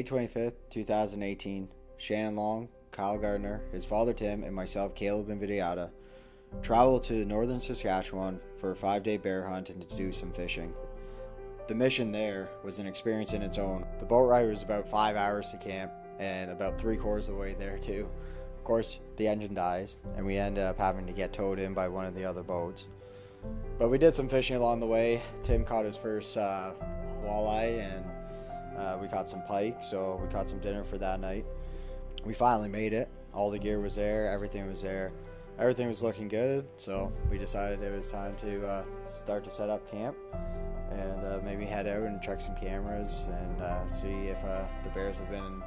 May 25th, 2018, Shannon Long, Kyle Gardner, his father Tim, and myself, Caleb and Vidyata, traveled to Northern Saskatchewan for a 5-day bear hunt and to do some fishing. The mission there was an experience in its own. The boat ride was about 5 hours to camp and about 3/4 of the way there too. Of course, the engine dies and we ended up having to get towed in by one of the other boats. But we did some fishing along the way. Tim caught his first walleye and we caught some pike, so we caught some dinner for that night. We finally made it. All the gear was there, everything was there. Everything was looking good, so we decided it was time to start to set up camp and maybe head out and check some cameras and see if the bears have been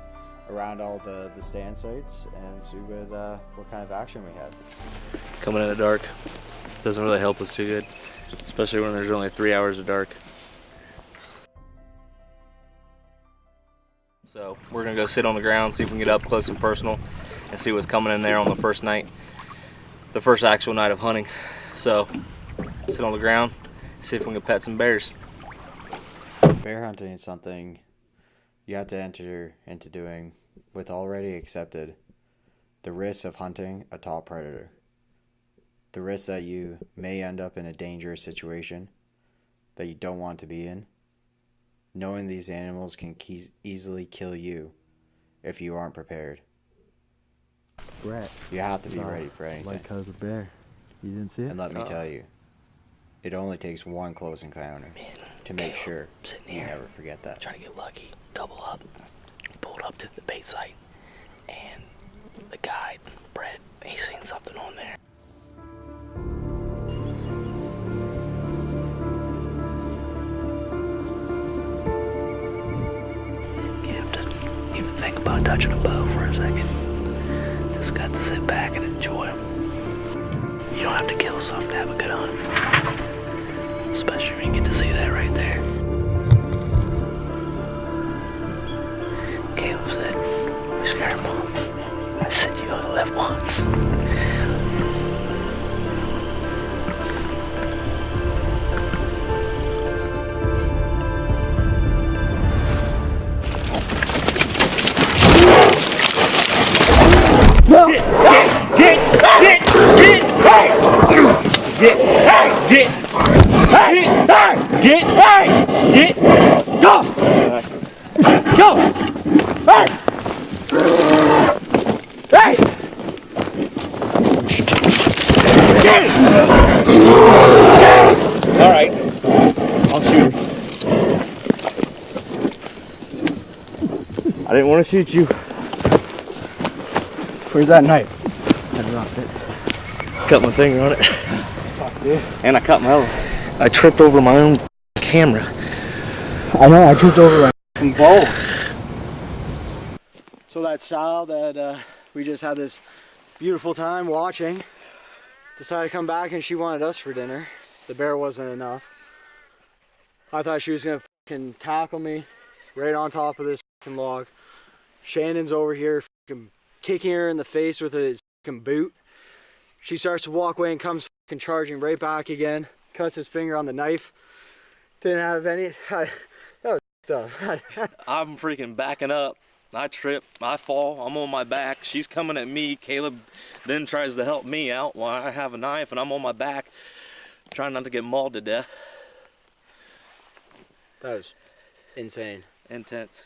around all the stand sites and see what kind of action we had. Coming in the dark doesn't really help us too good, especially when there's only 3 hours of dark. So we're gonna go sit on the ground, see if we can get up close and personal and see what's coming in there on the first night, the first actual night of hunting. So sit on the ground, see if we can pet some bears. Bear hunting is something you have to enter into doing with already accepted the risk of hunting a top predator. The risk that you may end up in a dangerous situation that you don't want to be in. Knowing these animals can easily kill you if you aren't prepared. Brett. You have to be ready for anything. Like how the bear. You didn't see it? And let me tell you, it only takes one close encounter to make sure you never forget that. Trying to get lucky, double up, pulled up to the bait site, and the guide, Brett, he seen something on there. Think about touching a bow for a second. Just got to sit back and enjoy them. You don't have to kill something to have a good hunt. Especially when you get to see that right there. Caleb said, we scared him off. I said, you only live once. All right, I'll shoot her. I didn't want to shoot you. Where's that knife? I dropped it. Cut my finger on it. Fuck, dude. And I cut my other. I tripped over my own camera. I know, I tripped over my bow. So that sow that we just had this beautiful time watching decided to come back and she wanted us for dinner. The bear wasn't enough. I thought she was gonna fucking tackle me right on top of this fucking log. Shannon's over here fucking kicking her in the face with his fucking boot. She starts to walk away and comes fucking charging right back again. Cuts his finger on the knife. Didn't have any. That was tough. I'm freaking backing up. I trip, I fall, I'm on my back. She's coming at me. Caleb then tries to help me out while I have a knife and I'm on my back, trying not to get mauled to death. That was insane. Intense.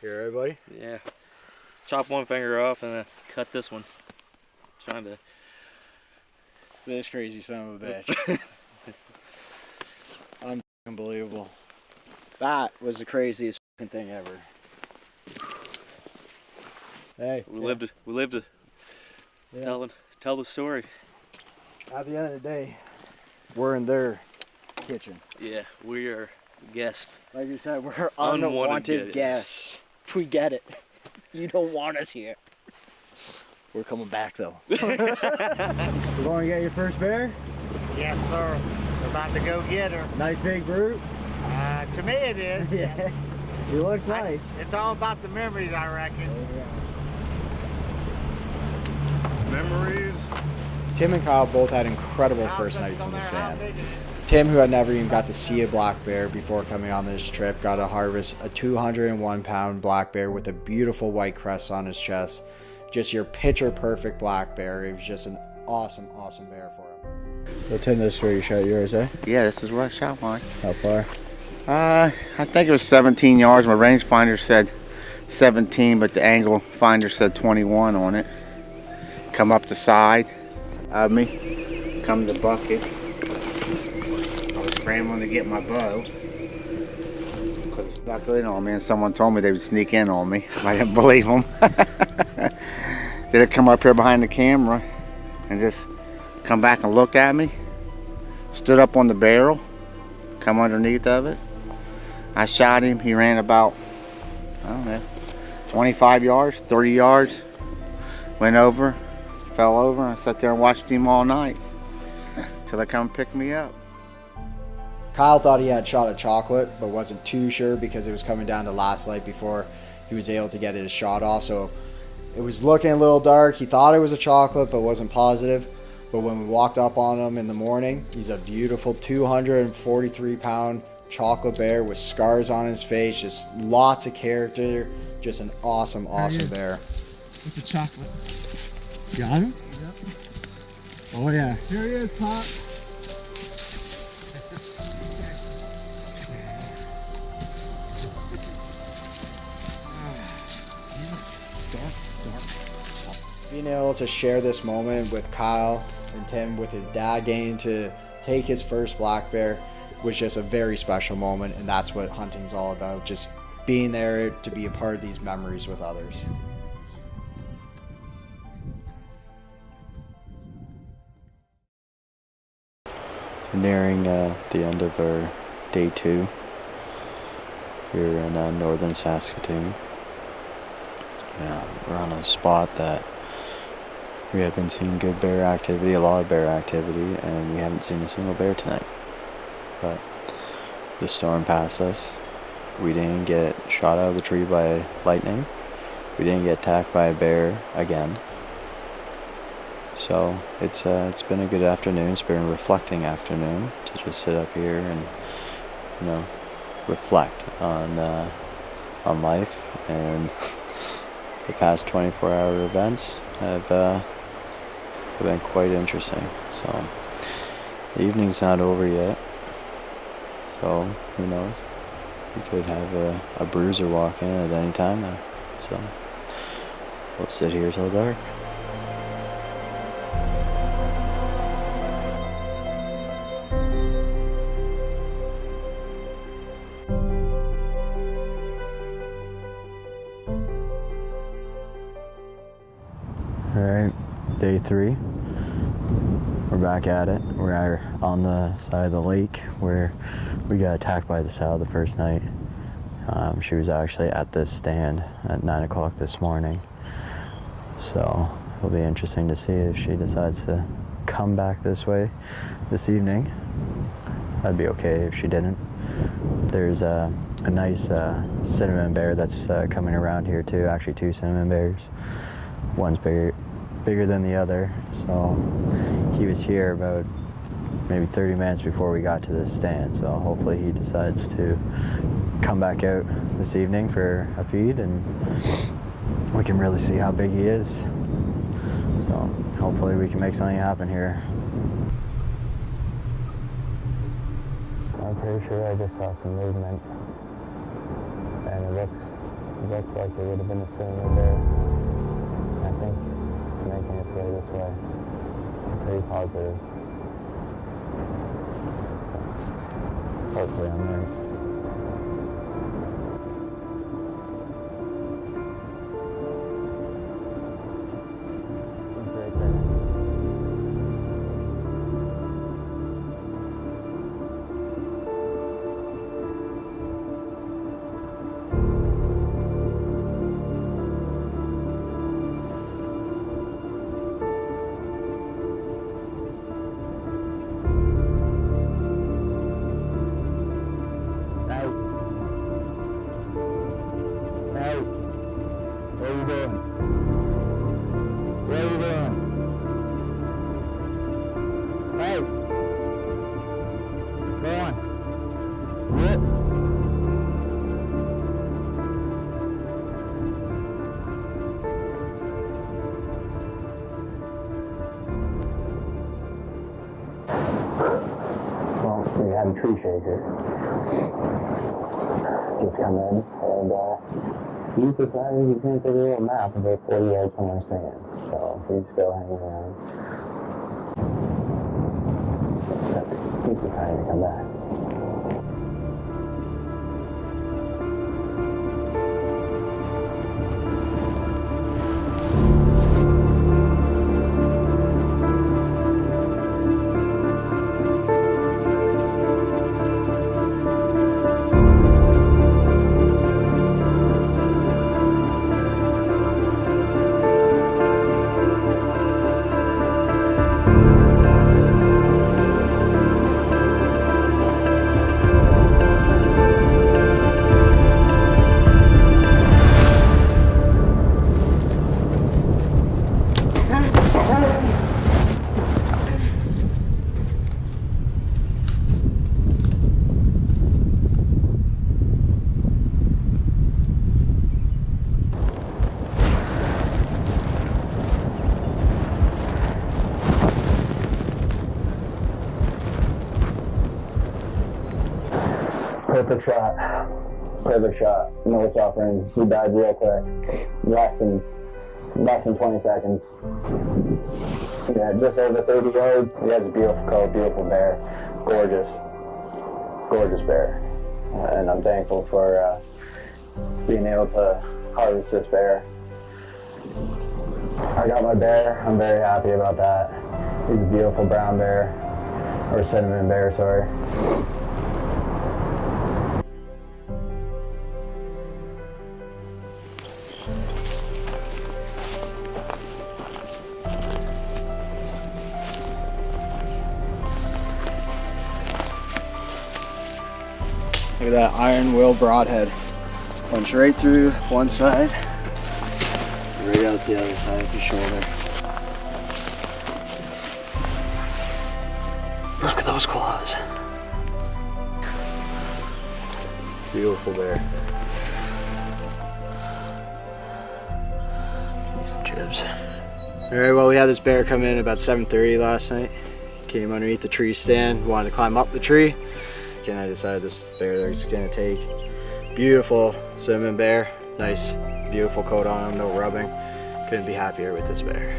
Here, everybody? Yeah. Chop one finger off and then cut this one. Trying to. This crazy son of a bitch. Unbelievable. That was the craziest fucking thing ever. Hey, we lived to tell the story. At the end of the day, we're in their kitchen. Yeah, we are guests. Like you said, we're unwanted guests. We get it. You don't want us here. We're coming back though. We're going to get your first bear? Yes, sir. We're about to go get her. Nice big brute? To me it is. Yeah. He looks nice. It's all about the memories, I reckon. Memories. Tim and Kyle both had incredible first nights in the sand. Tim, who had never even got to see a black bear before coming on this trip, got to harvest a 201-pound black bear with a beautiful white crest on his chest. Just your picture-perfect black bear. It was just an awesome, awesome bear for him. So Tim, this is where you shot yours, eh? Yeah, this is where I shot mine. How far? I think it was 17 yards. My rangefinder said 17, but the angle finder said 21 on it. Come up the side of me, come to bucket. I was scrambling to get my bow because it snuck in on me, and someone told me they would sneak in on me. I didn't believe them. Then it come up here behind the camera and just come back and looked at me. Stood up on the barrel, come underneath of it. I shot him. He ran about, I don't know, 25 yards, 30 yards. Went over, fell over. I sat there and watched him all night till they come pick me up. Kyle thought he had shot a chocolate, but wasn't too sure because it was coming down to last light before he was able to get his shot off. So it was looking a little dark. He thought it was a chocolate, but wasn't positive. But when we walked up on him in the morning, he's a beautiful 243-pound chocolate bear with scars on his face, just lots of character, just an awesome, awesome bear. It's a chocolate. Got him? Yep. Oh yeah. Here he is, Pop. Being able to share this moment with Kyle and Tim, with his dad getting to take his first black bear, was just a very special moment, and that's what hunting's all about, just being there to be a part of these memories with others. Nearing the end of our day 2 here in Northern Saskatchewan. We're on a spot that we have been seeing good bear activity, a lot of bear activity, and we haven't seen a single bear tonight. But the storm passed us. We didn't get shot out of the tree by lightning. We didn't get attacked by a bear again. So it's been a good afternoon. It's been a reflecting afternoon to just sit up here and, you know, reflect on life. And the past 24-hour events have been quite interesting. So the evening's not over yet. So who knows? We could have a bruiser walk in at any time now. So we'll sit here till dark. Alright, day 3. We're back at it. We're on the side of the lake where we got attacked by the sow the first night. She was actually at this stand at 9 o'clock this morning. So it'll be interesting to see if she decides to come back this way this evening. That'd be okay if she didn't. There's a nice cinnamon bear that's coming around here too. Actually 2 cinnamon bears. One's bigger than the other. So he was here about maybe 30 minutes before we got to this stand. So hopefully he decides to come back out this evening for a feed and we can really see how big he is. So hopefully we can make something happen here. I'm pretty sure I just saw some movement and it looks like it would have been a cinnamon bear. I think it's making its way this way. I'm pretty positive. So hopefully I'm right. It's right there. What are you doing? What are you doing? Hey! had a tree shaker just come in, and he decided he's going to take a little nap about 40 yards from our stand. So he's still hanging around. He's decided to come back. Perfect shot. Perfect shot. No suffering. He died real quick. Less than 20 seconds. Yeah, just over 30 yards. He has a beautiful coat, beautiful bear. Gorgeous. Gorgeous bear. And I'm thankful for being able to harvest this bear. I got my bear. I'm very happy about that. He's a beautiful brown bear. Or cinnamon bear, sorry. Look at that iron will broadhead. Punch right through one side, right out the other side of the shoulder. Look at those claws. Beautiful bear. Some jibs. Alright, well, we had this bear come in about 7:30 last night. Came underneath the tree stand, wanted to climb up the tree. And I decided this bear is gonna take. Beautiful cinnamon bear, nice, beautiful coat on him, no rubbing. Couldn't be happier with this bear.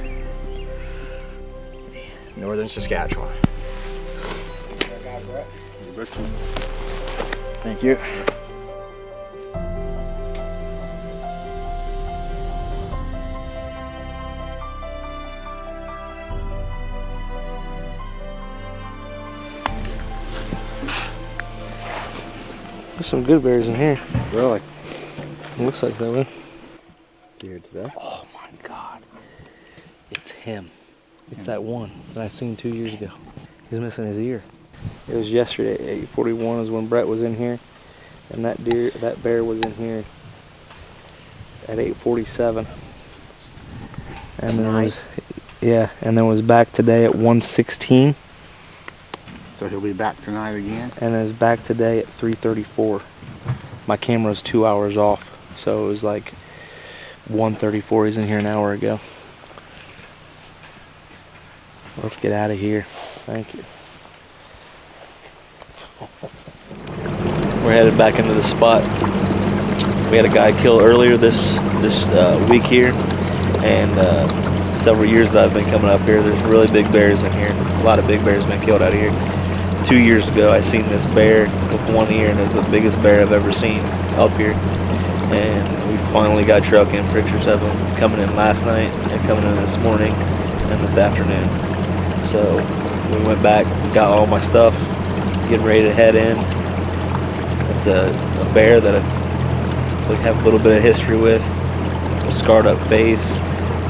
Northern Saskatchewan. Thank you. There's some good bears in here. Really? Looks like that, man. See here today? Oh my God. It's him. It's that one that I seen 2 years ago. He's missing his ear. It was yesterday, 8:41 is when Brett was in here. And that bear was in here at 8:47. And then was back today at 1:16. So he'll be back tonight again? And is back today at 3:34. My camera's 2 hours off, so it was like 1:34. He's in here an hour ago. Let's get out of here. Thank you. We're headed back into the spot. We had a guy kill earlier this week here, and several years that I've been coming up here, there's really big bears in here. A lot of big bears been killed out of here. 2 years ago, I seen this bear with one ear, and it was the biggest bear I've ever seen up here. And we finally got truck in pictures of him coming in last night and coming in this morning and this afternoon. So we went back, got all my stuff, getting ready to head in. It's a bear that I have a little bit of history with. A scarred up face,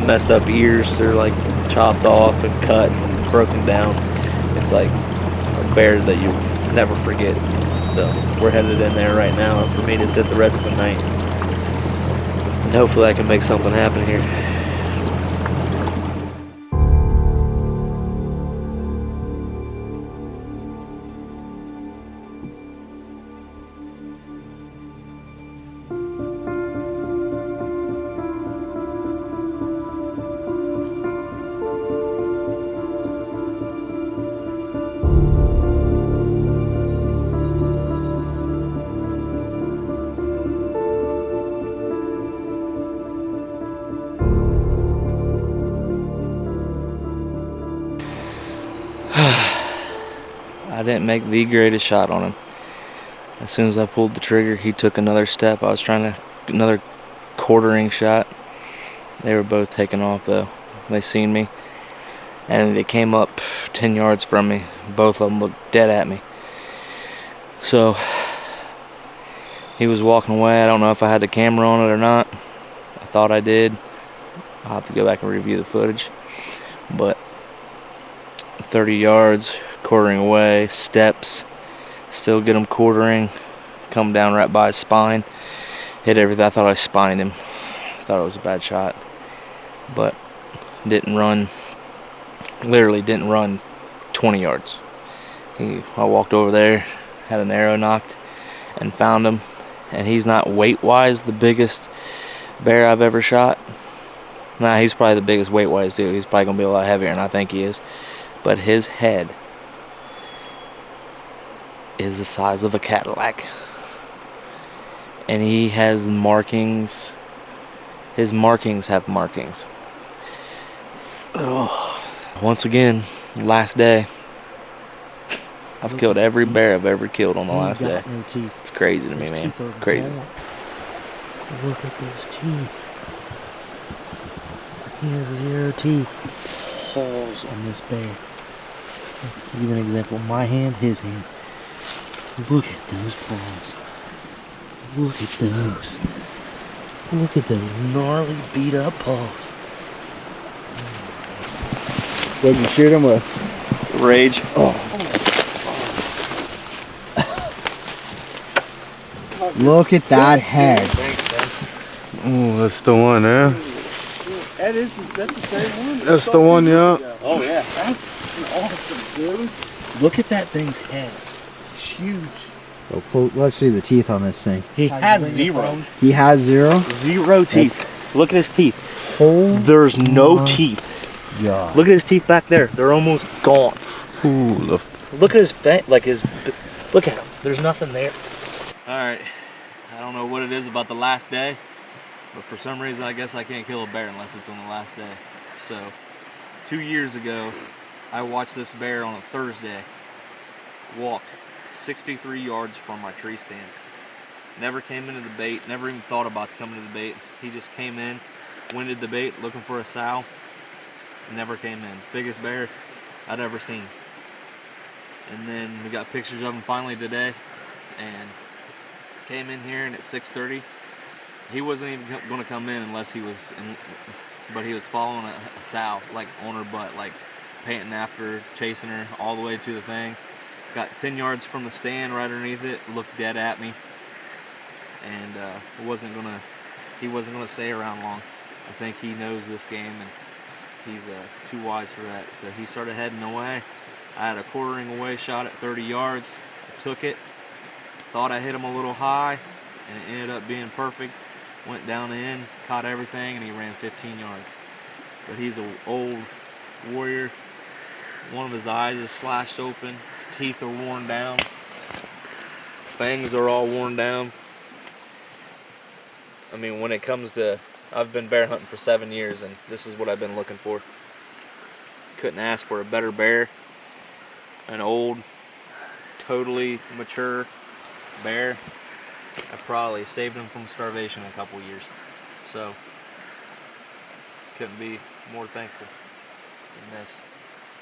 messed up ears. They're like chopped off and cut and broken down. It's like a bear that you never forget. So we're headed in there right now for me to sit the rest of the night. And hopefully I can make something happen here. I didn't make the greatest shot on him. As soon as I pulled the trigger, he took another step. I was trying to another quartering shot. They were both taking off though. They seen me, and they came up 10 yards from me. Both of them looked dead at me. So he was walking away. I don't know if I had the camera on it or not. I thought I did. I'll have to go back and review the footage. But 30 yards, quartering away, steps, still get him quartering, come down right by his spine, hit everything. I thought I spined him. I thought it was a bad shot, but didn't run, literally didn't run 20 yards. I walked over there, had an arrow knocked, and found him. And he's not weight-wise the biggest bear I've ever shot. Nah, he's probably the biggest weight-wise too. He's probably gonna be a lot heavier, and I think he is. But his head is the size of a Cadillac, and he has markings. His markings have markings. Oh. Once again, last day. I've killed every bear I've ever killed on the last day. No teeth. It's crazy to me, man. Crazy. Look at those teeth. He has 0 teeth. Paws on this bear. I'll give you an example. My hand, his hand. Look at those paws. Look at those. Look at those gnarly, beat up paws. What'd you shoot him with? Rage. Oh. Look at that head. Oh, that's the one, yeah. That's the same one. That's the one, yeah. Oh yeah. That's awesome, dude. Look at that thing's head. It's huge. Let's see the teeth on this thing. He has 0. He has 0? 0 teeth. Look at his teeth. Oh, There's no teeth. God. Look at his teeth back there. They're almost gone. Ooh, Look at his face. Look at him. There's nothing there. Alright, I don't know what it is about the last day, but for some reason I guess I can't kill a bear unless it's on the last day. So, 2 years ago, I watched this bear on a Thursday walk 63 yards from my tree stand. Never came into the bait, never even thought about coming to the bait. He just came in, winded the bait, looking for a sow, never came in. Biggest bear I'd ever seen. And then we got pictures of him finally today, and came in here, and at 6:30, he wasn't even going to come in unless he was in, but he was following a sow, like on her butt, like panting after her, chasing her all the way to the thing. Got 10 yards from the stand right underneath it, looked dead at me, and he wasn't gonna stay around long. I think he knows this game, and he's too wise for that. So he started heading away. I had a quartering away shot at 30 yards. I took it. Thought I hit him a little high, and it ended up being perfect. Went down in, caught everything, and he ran 15 yards. But he's an old warrior. One of his eyes is slashed open. His teeth are worn down. Fangs are all worn down. I mean, when it comes to, I've been bear hunting for 7 years, and this is what I've been looking for. Couldn't ask for a better bear. An old, totally mature bear. I probably saved him from starvation in a couple years. So, couldn't be more thankful than this.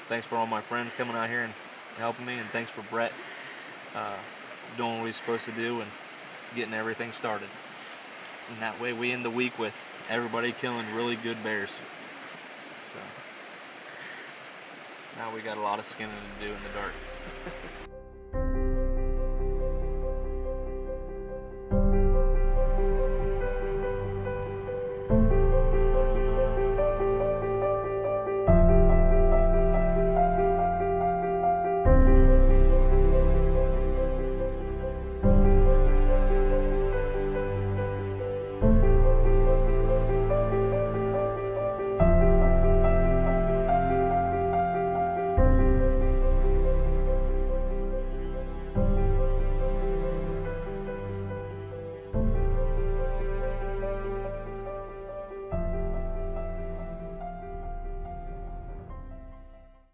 Thanks for all my friends coming out here and helping me, and thanks for Brett doing what he's supposed to do and getting everything started. And that way we end the week with everybody killing really good bears. So, now we got a lot of skinning to do in the dark.